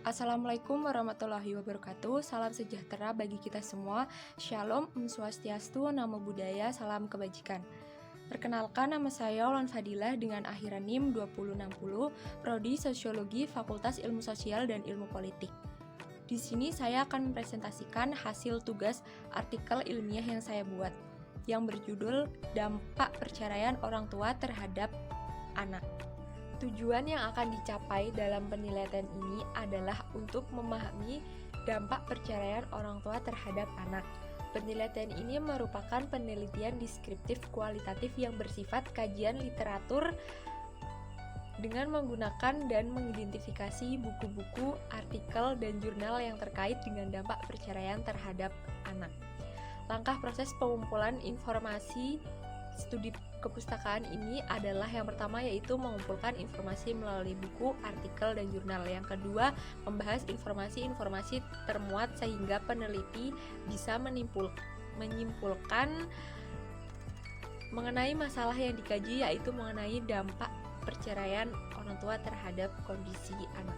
Assalamualaikum warahmatullahi wabarakatuh. Salam sejahtera bagi kita semua. Shalom, Om Swastiastu, Namo Buddhaya, salam kebajikan. Perkenalkan, nama saya Olan Fadilah dengan akhiran NIM 2060, Prodi Sosiologi Fakultas Ilmu Sosial dan Ilmu Politik. Di sini saya akan mempresentasikan hasil tugas artikel ilmiah yang saya buat, yang berjudul Dampak Perceraian Orang Tua Terhadap Anak. Tujuan yang akan dicapai dalam penelitian ini adalah untuk memahami dampak perceraian orang tua terhadap anak. Penelitian ini merupakan penelitian deskriptif kualitatif yang bersifat kajian literatur dengan menggunakan dan mengidentifikasi buku-buku, artikel, dan jurnal yang terkait dengan dampak perceraian terhadap anak. Langkah proses pengumpulan informasi studi kepustakaan ini adalah yang pertama yaitu mengumpulkan informasi melalui buku, artikel, dan jurnal. Yang kedua, membahas informasi-informasi termuat sehingga peneliti bisa menyimpulkan mengenai masalah yang dikaji, yaitu mengenai dampak perceraian orang tua terhadap kondisi anak.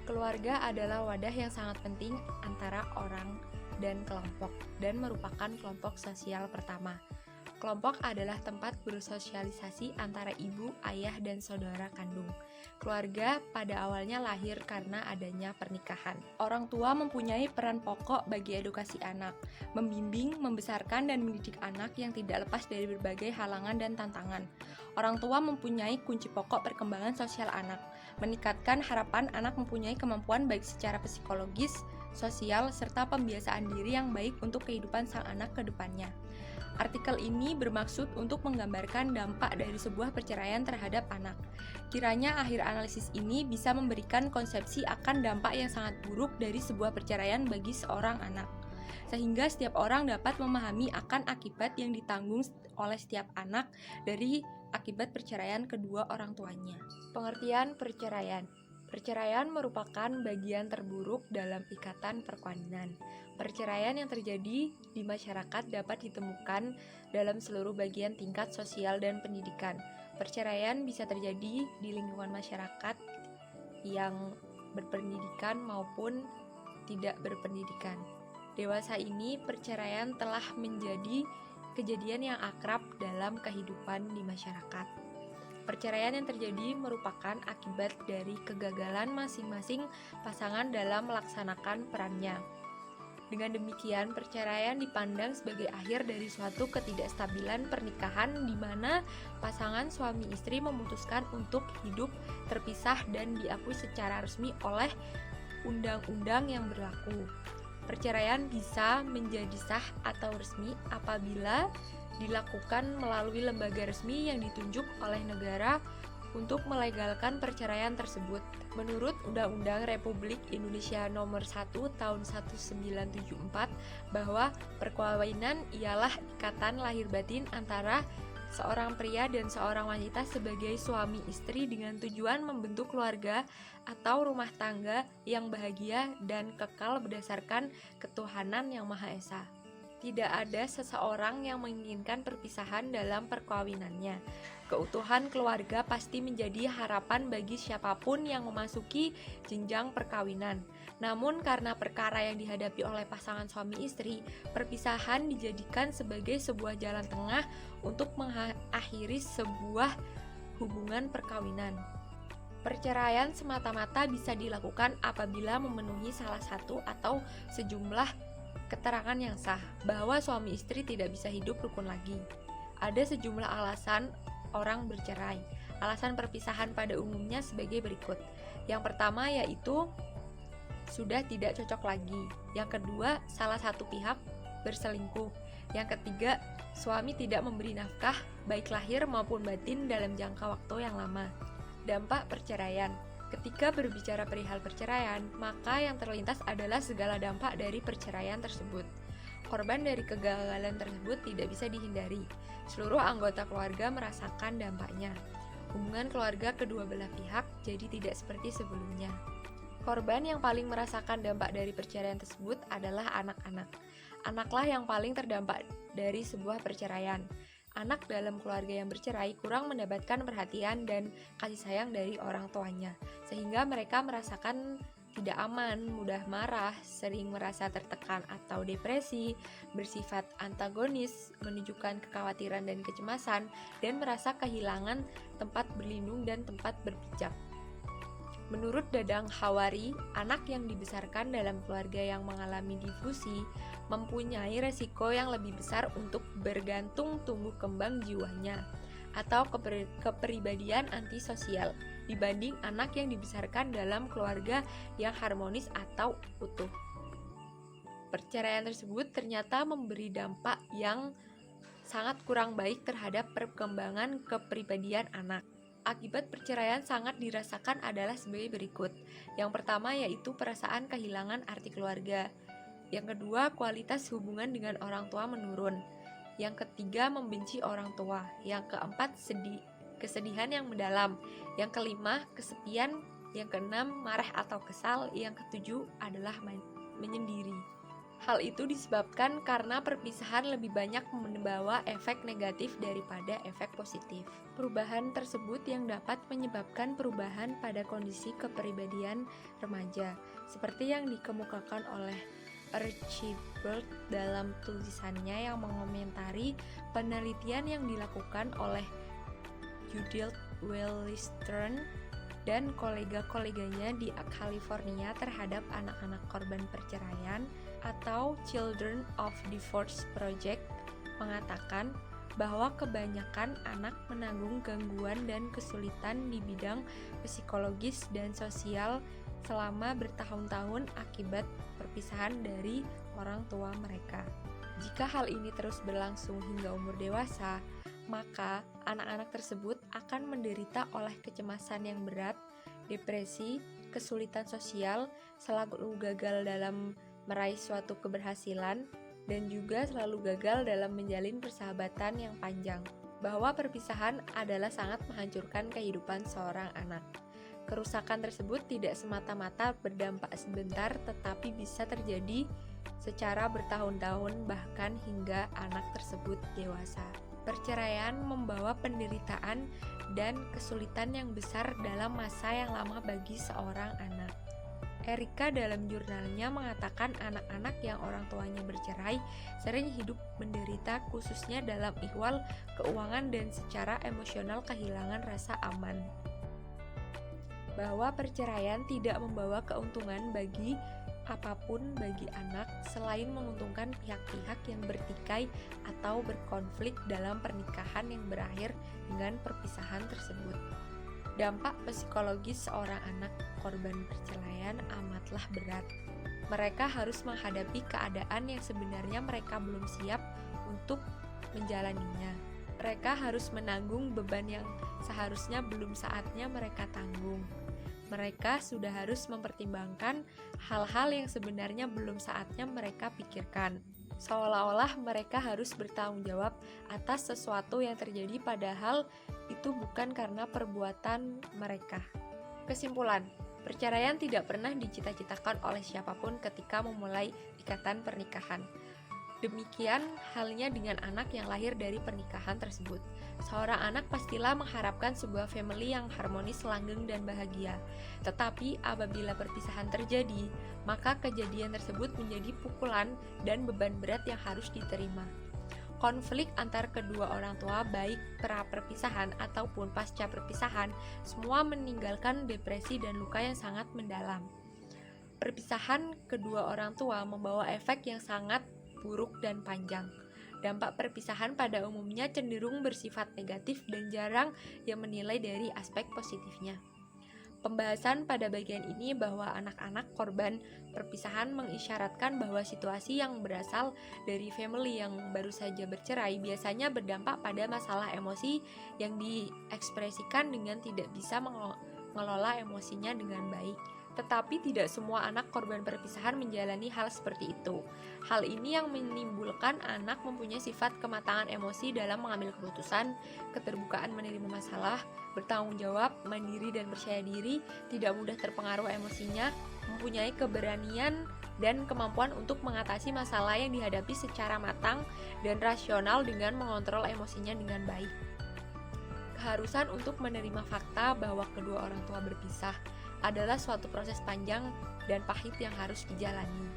Keluarga adalah wadah yang sangat penting antara orang dan kelompok dan merupakan kelompok sosial pertama. Kelompok adalah tempat bersosialisasi antara ibu, ayah, dan saudara kandung. Keluarga pada awalnya lahir karena adanya pernikahan. Orang tua mempunyai peran pokok bagi edukasi anak, membimbing, membesarkan, dan mendidik anak yang tidak lepas dari berbagai halangan dan tantangan. Orang tua mempunyai kunci pokok perkembangan sosial anak, meningkatkan harapan anak mempunyai kemampuan baik secara psikologis, sosial, serta pembiasaan diri yang baik untuk kehidupan sang anak ke depannya. Artikel ini bermaksud untuk menggambarkan dampak dari sebuah perceraian terhadap anak. Kiranya akhir analisis ini bisa memberikan konsepsi akan dampak yang sangat buruk dari sebuah perceraian bagi seorang anak, sehingga setiap orang dapat memahami akan akibat yang ditanggung oleh setiap anak dari akibat perceraian kedua orang tuanya. Pengertian perceraian. Perceraian merupakan bagian terburuk dalam ikatan perkawinan. Perceraian yang terjadi di masyarakat dapat ditemukan dalam seluruh bagian tingkat sosial dan pendidikan. Perceraian bisa terjadi di lingkungan masyarakat yang berpendidikan maupun tidak berpendidikan. Dewasa ini, perceraian telah menjadi kejadian yang akrab dalam kehidupan di masyarakat. Perceraian yang terjadi merupakan akibat dari kegagalan masing-masing pasangan dalam melaksanakan perannya. Dengan demikian, perceraian dipandang sebagai akhir dari suatu ketidakstabilan pernikahan di mana pasangan suami istri memutuskan untuk hidup terpisah dan diakui secara resmi oleh undang-undang yang berlaku. Perceraian bisa menjadi sah atau resmi apabila dilakukan melalui lembaga resmi yang ditunjuk oleh negara untuk melegalkan perceraian tersebut. Menurut Undang-Undang Republik Indonesia Nomor 1 Tahun 1974 bahwa perkawinan ialah ikatan lahir batin antara seorang pria dan seorang wanita sebagai suami istri dengan tujuan membentuk keluarga atau rumah tangga yang bahagia dan kekal berdasarkan ketuhanan yang Maha Esa. Tidak ada seseorang yang menginginkan perpisahan dalam perkawinannya. Keutuhan keluarga pasti menjadi harapan bagi siapapun yang memasuki jenjang perkawinan. Namun karena perkara yang dihadapi oleh pasangan suami istri, perpisahan dijadikan sebagai sebuah jalan tengah untuk mengakhiri sebuah hubungan perkawinan. Perceraian semata-mata bisa dilakukan apabila memenuhi salah satu atau sejumlah keterangan yang sah bahwa suami istri tidak bisa hidup rukun lagi. Ada sejumlah alasan orang bercerai. Alasan perpisahan pada umumnya sebagai berikut. Yang pertama yaitu sudah tidak cocok lagi. Yang kedua, salah satu pihak berselingkuh. Yang ketiga, suami tidak memberi nafkah baik lahir maupun batin dalam jangka waktu yang lama. Dampak perceraian. Ketika berbicara perihal perceraian, maka yang terlintas adalah segala dampak dari perceraian tersebut. Korban dari kegagalan tersebut tidak bisa dihindari. Seluruh anggota keluarga merasakan dampaknya. Hubungan keluarga kedua belah pihak jadi tidak seperti sebelumnya. Korban yang paling merasakan dampak dari perceraian tersebut adalah anak-anak. Anaklah yang paling terdampak dari sebuah perceraian. Anak dalam keluarga yang bercerai kurang mendapatkan perhatian dan kasih sayang dari orang tuanya, sehingga mereka merasakan tidak aman, mudah marah, sering merasa tertekan atau depresi, bersifat antagonis, menunjukkan kekhawatiran dan kecemasan, dan merasa kehilangan tempat berlindung dan tempat berpijak. Menurut Dadang Hawari, anak yang dibesarkan dalam keluarga yang mengalami difusi mempunyai resiko yang lebih besar untuk bergantung tumbuh kembang jiwanya atau kepribadian antisosial dibanding anak yang dibesarkan dalam keluarga yang harmonis atau utuh. Perceraian tersebut ternyata memberi dampak yang sangat kurang baik terhadap perkembangan kepribadian anak. Akibat perceraian sangat dirasakan adalah sebagai berikut. Yang pertama yaitu perasaan kehilangan arti keluarga. Yang kedua, kualitas hubungan dengan orang tua menurun. Yang ketiga, membenci orang tua. Yang keempat, kesedihan yang mendalam. Yang kelima, kesepian. Yang keenam, marah atau kesal. Yang ketujuh adalah menyendiri. Hal itu disebabkan karena perpisahan lebih banyak membawa efek negatif daripada efek positif. Perubahan tersebut yang dapat menyebabkan perubahan pada kondisi kepribadian remaja, seperti yang dikemukakan oleh Archibald dalam tulisannya yang mengomentari penelitian yang dilakukan oleh Judith Wellistern dan kolega-koleganya di California terhadap anak-anak korban perceraian atau Children of Divorce Project mengatakan bahwa kebanyakan anak menanggung gangguan dan kesulitan di bidang psikologis dan sosial selama bertahun-tahun akibat perpisahan dari orang tua mereka. Jika hal ini terus berlangsung hingga umur dewasa, maka anak-anak tersebut akan menderita oleh kecemasan yang berat, depresi, kesulitan sosial, selalu gagal dalam meraih suatu keberhasilan, dan juga selalu gagal dalam menjalin persahabatan yang panjang. Bahwa perpisahan adalah sangat menghancurkan kehidupan seorang anak. Kerusakan tersebut tidak semata-mata berdampak sebentar, tetapi bisa terjadi secara bertahun-tahun bahkan hingga anak tersebut dewasa. Perceraian membawa penderitaan dan kesulitan yang besar dalam masa yang lama bagi seorang anak. Erika dalam jurnalnya mengatakan anak-anak yang orang tuanya bercerai sering hidup menderita khususnya dalam ihwal keuangan dan secara emosional kehilangan rasa aman. Bahwa perceraian tidak membawa keuntungan bagi apapun bagi anak selain menguntungkan pihak-pihak yang bertikai atau berkonflik dalam pernikahan yang berakhir dengan perpisahan tersebut. Dampak psikologis seorang anak korban perceraian amatlah berat. Mereka harus menghadapi keadaan yang sebenarnya mereka belum siap untuk menjalaninya. Mereka harus menanggung beban yang seharusnya belum saatnya mereka tanggung. Mereka sudah harus mempertimbangkan hal-hal yang sebenarnya belum saatnya mereka pikirkan. Seolah-olah mereka harus bertanggung jawab atas sesuatu yang terjadi padahal itu bukan karena perbuatan mereka. Kesimpulan, perceraian tidak pernah dicita-citakan oleh siapapun ketika memulai ikatan pernikahan. Demikian halnya dengan anak yang lahir dari pernikahan tersebut. Seorang anak pastilah mengharapkan sebuah family yang harmonis, langgeng, dan bahagia. Tetapi apabila perpisahan terjadi, maka kejadian tersebut menjadi pukulan dan beban berat yang harus diterima. Konflik antar kedua orang tua baik pra perpisahan ataupun pasca perpisahan semua meninggalkan depresi dan luka yang sangat mendalam. Perpisahan kedua orang tua membawa efek yang sangat buruk dan panjang. Dampak perpisahan pada umumnya cenderung bersifat negatif dan jarang yang menilai dari aspek positifnya. Pembahasan pada bagian ini bahwa anak-anak korban perpisahan mengisyaratkan bahwa situasi yang berasal dari family yang baru saja bercerai biasanya berdampak pada masalah emosi yang diekspresikan dengan tidak bisa mengelola emosinya dengan baik. Tetapi tidak semua anak korban perpisahan menjalani hal seperti itu. Hal ini yang menimbulkan anak mempunyai sifat kematangan emosi dalam mengambil keputusan, keterbukaan menerima masalah, bertanggung jawab, mandiri dan percaya diri, tidak mudah terpengaruh emosinya, mempunyai keberanian dan kemampuan untuk mengatasi masalah yang dihadapi secara matang dan rasional dengan mengontrol emosinya dengan baik. Keharusan untuk menerima fakta bahwa kedua orang tua berpisah. adalah suatu proses panjang dan pahit yang harus dijalani.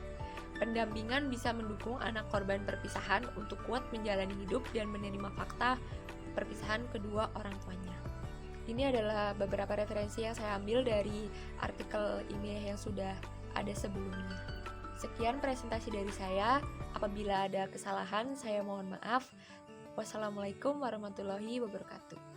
Pendampingan bisa mendukung anak korban perpisahan untuk kuat menjalani hidup dan menerima fakta perpisahan kedua orang tuanya. Ini adalah beberapa referensi yang saya ambil dari artikel ilmiah yang sudah ada sebelumnya. Sekian presentasi dari saya. Apabila ada kesalahan, saya mohon maaf. Wassalamualaikum warahmatullahi wabarakatuh.